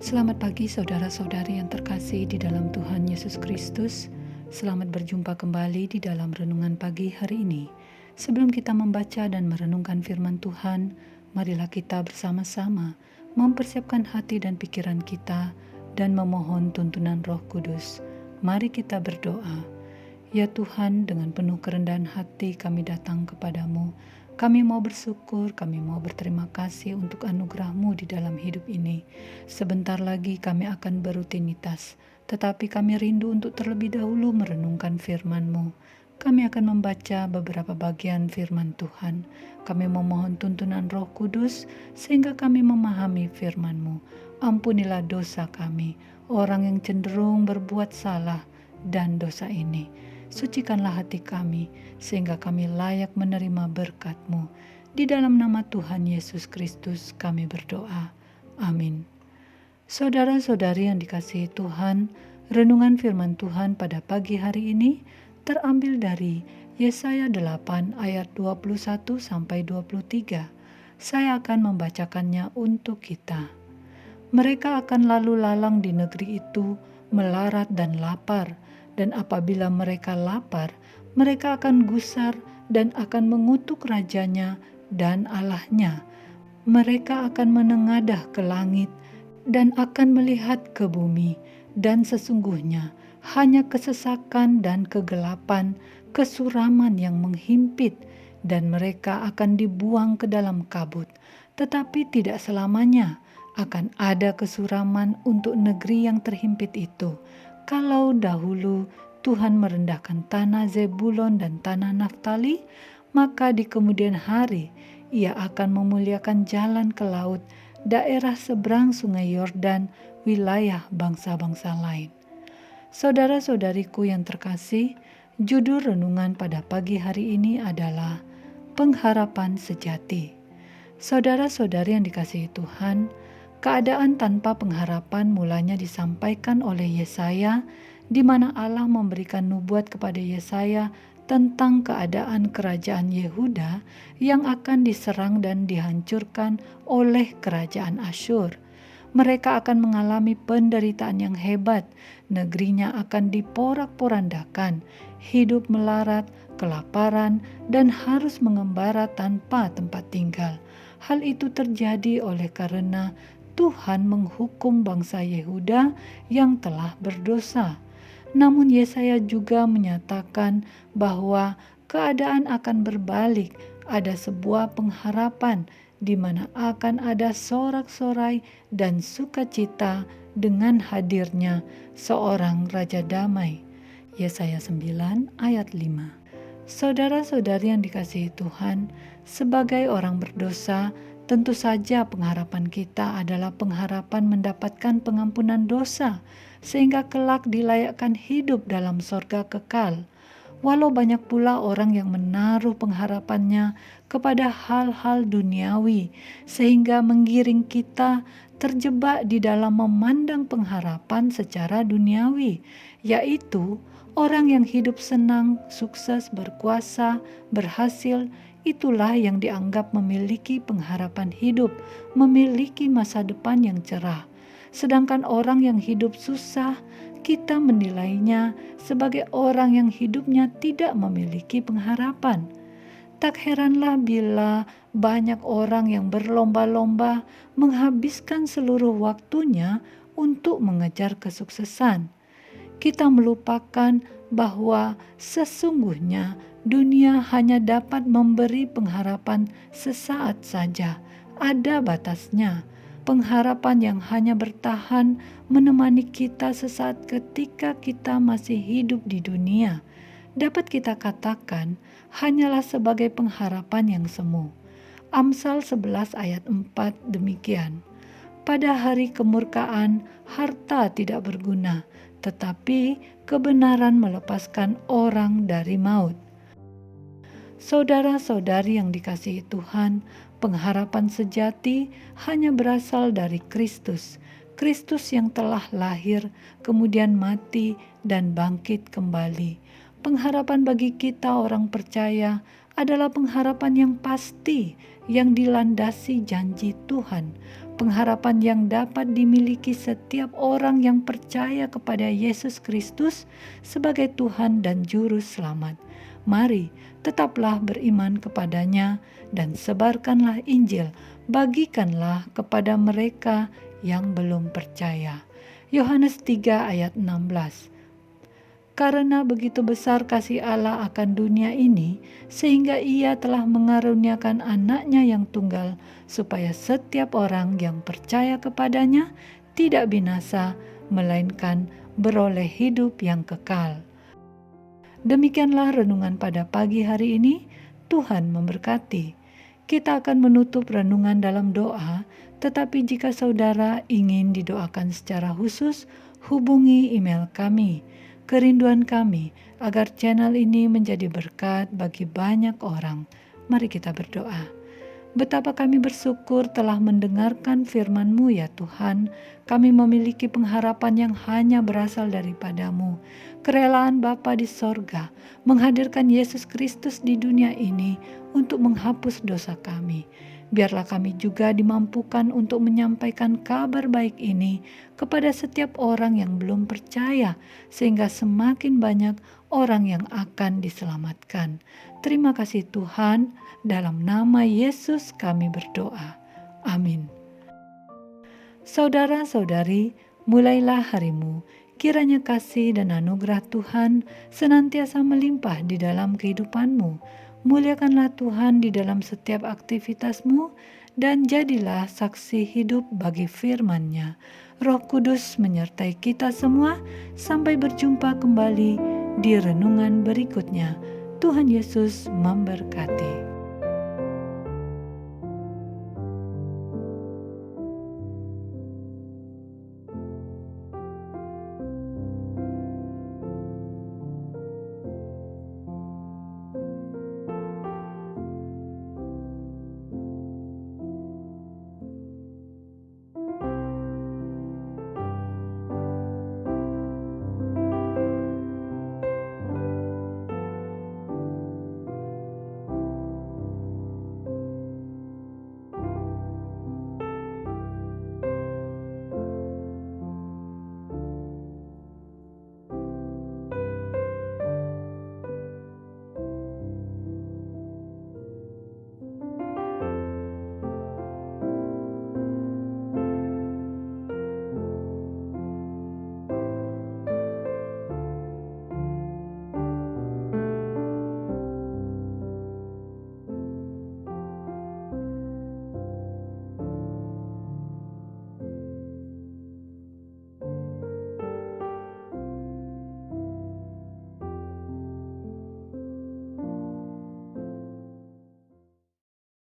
Selamat pagi saudara-saudari yang terkasih di dalam Tuhan Yesus Kristus. Selamat berjumpa kembali di dalam renungan pagi hari ini. Sebelum kita membaca dan merenungkan firman Tuhan, marilah kita bersama-sama mempersiapkan hati dan pikiran kita dan memohon tuntunan Roh Kudus. Mari kita berdoa. Ya Tuhan, dengan penuh kerendahan hati kami datang kepadamu. Kami mau bersyukur, kami mau berterima kasih untuk anugerah-Mu di dalam hidup ini. Sebentar lagi kami akan berutinitas, tetapi kami rindu untuk terlebih dahulu merenungkan firman-Mu. Kami akan membaca beberapa bagian firman Tuhan. Kami memohon tuntunan Roh Kudus sehingga kami memahami firman-Mu. Ampunilah dosa kami, orang yang cenderung berbuat salah dan dosa ini. Sucikanlah hati kami, sehingga kami layak menerima berkat-Mu. Di dalam nama Tuhan Yesus Kristus kami berdoa. Amin. Saudara-saudari yang dikasihi Tuhan, renungan firman Tuhan pada pagi hari ini terambil dari Yesaya 8 ayat 21-23. Saya akan membacakannya untuk kita. Mereka akan lalu lalang di negeri itu, melarat dan lapar. Dan apabila mereka lapar, mereka akan gusar dan akan mengutuk rajanya dan Allahnya. Mereka akan menengadah ke langit dan akan melihat ke bumi. Dan sesungguhnya hanya kesesakan dan kegelapan, kesuraman yang menghimpit, dan mereka akan dibuang ke dalam kabut. Tetapi tidak selamanya akan ada kesuraman untuk negeri yang terhimpit itu. Kalau dahulu Tuhan merendahkan tanah Zebulon dan tanah Naftali, maka di kemudian hari Ia akan memuliakan jalan ke laut, daerah seberang sungai Yordan, wilayah bangsa-bangsa lain. Saudara-saudariku yang terkasih, judul renungan pada pagi hari ini adalah pengharapan sejati. Saudara-saudari yang dikasihi Tuhan, keadaan tanpa pengharapan mulanya disampaikan oleh Yesaya, di mana Allah memberikan nubuat kepada Yesaya tentang keadaan kerajaan Yehuda yang akan diserang dan dihancurkan oleh kerajaan Asyur. Mereka akan mengalami penderitaan yang hebat, negerinya akan diporak-porandakan, hidup melarat, kelaparan, dan harus mengembara tanpa tempat tinggal. Hal itu terjadi oleh karena Tuhan menghukum bangsa Yehuda yang telah berdosa. Namun Yesaya juga menyatakan bahwa keadaan akan berbalik, ada sebuah pengharapan di mana akan ada sorak-sorai dan sukacita dengan hadirnya seorang Raja Damai. Yesaya 9 ayat 5. Saudara-saudari yang dikasihi Tuhan, sebagai orang berdosa, tentu saja pengharapan kita adalah pengharapan mendapatkan pengampunan dosa, sehingga kelak dilayakkan hidup dalam sorga kekal. Walau banyak pula orang yang menaruh pengharapannya kepada hal-hal duniawi, sehingga menggiring kita terjebak di dalam memandang pengharapan secara duniawi, yaitu orang yang hidup senang, sukses, berkuasa, berhasil. Itulah yang dianggap memiliki pengharapan hidup, memiliki masa depan yang cerah. Sedangkan orang yang hidup susah, kita menilainya sebagai orang yang hidupnya tidak memiliki pengharapan. Tak heranlah bila banyak orang yang berlomba-lomba menghabiskan seluruh waktunya untuk mengejar kesuksesan. Kita melupakan bahwa sesungguhnya dunia hanya dapat memberi pengharapan sesaat saja. Ada batasnya. Pengharapan yang hanya bertahan menemani kita sesaat ketika kita masih hidup di dunia, dapat kita katakan hanyalah sebagai pengharapan yang semu. Amsal 11 ayat 4 demikian. Pada hari kemurkaan, harta tidak berguna, tetapi kebenaran melepaskan orang dari maut. Saudara-saudari yang dikasihi Tuhan, pengharapan sejati hanya berasal dari Kristus. Kristus yang telah lahir, kemudian mati, dan bangkit kembali. Pengharapan bagi kita orang percaya adalah pengharapan yang pasti, yang dilandasi janji Tuhan. pengharapan yang dapat dimiliki setiap orang yang percaya kepada Yesus Kristus sebagai Tuhan dan Juru Selamat. Mari tetaplah beriman kepadanya dan sebarkanlah Injil, bagikanlah kepada mereka yang belum percaya. Yohanes 3 ayat 16. Karena begitu besar kasih Allah akan dunia ini, sehingga Ia telah mengaruniakan anaknya yang tunggal, supaya setiap orang yang percaya kepadanya tidak binasa, melainkan beroleh hidup yang kekal. Demikianlah renungan pada pagi hari ini. Tuhan memberkati. Kita akan menutup renungan dalam doa, tetapi jika saudara ingin didoakan secara khusus, hubungi email kami. Kerinduan kami agar channel ini menjadi berkat bagi banyak orang. Mari kita berdoa. Betapa kami bersyukur telah mendengarkan firman-Mu ya Tuhan. Kami memiliki pengharapan yang hanya berasal daripada-Mu. Kerelaan Bapa di sorga menghadirkan Yesus Kristus di dunia ini untuk menghapus dosa kami. Biarlah kami juga dimampukan untuk menyampaikan kabar baik ini kepada setiap orang yang belum percaya, sehingga semakin banyak orang yang akan diselamatkan. Terima kasih Tuhan, dalam nama Yesus kami berdoa. Amin. Saudara-saudari, mulailah harimu. Kiranya kasih dan anugerah Tuhan senantiasa melimpah di dalam kehidupanmu. Muliakanlah Tuhan di dalam setiap aktivitasmu dan jadilah saksi hidup bagi firman-Nya. Roh Kudus menyertai kita semua. Sampai berjumpa kembali di renungan berikutnya. Tuhan Yesus memberkati.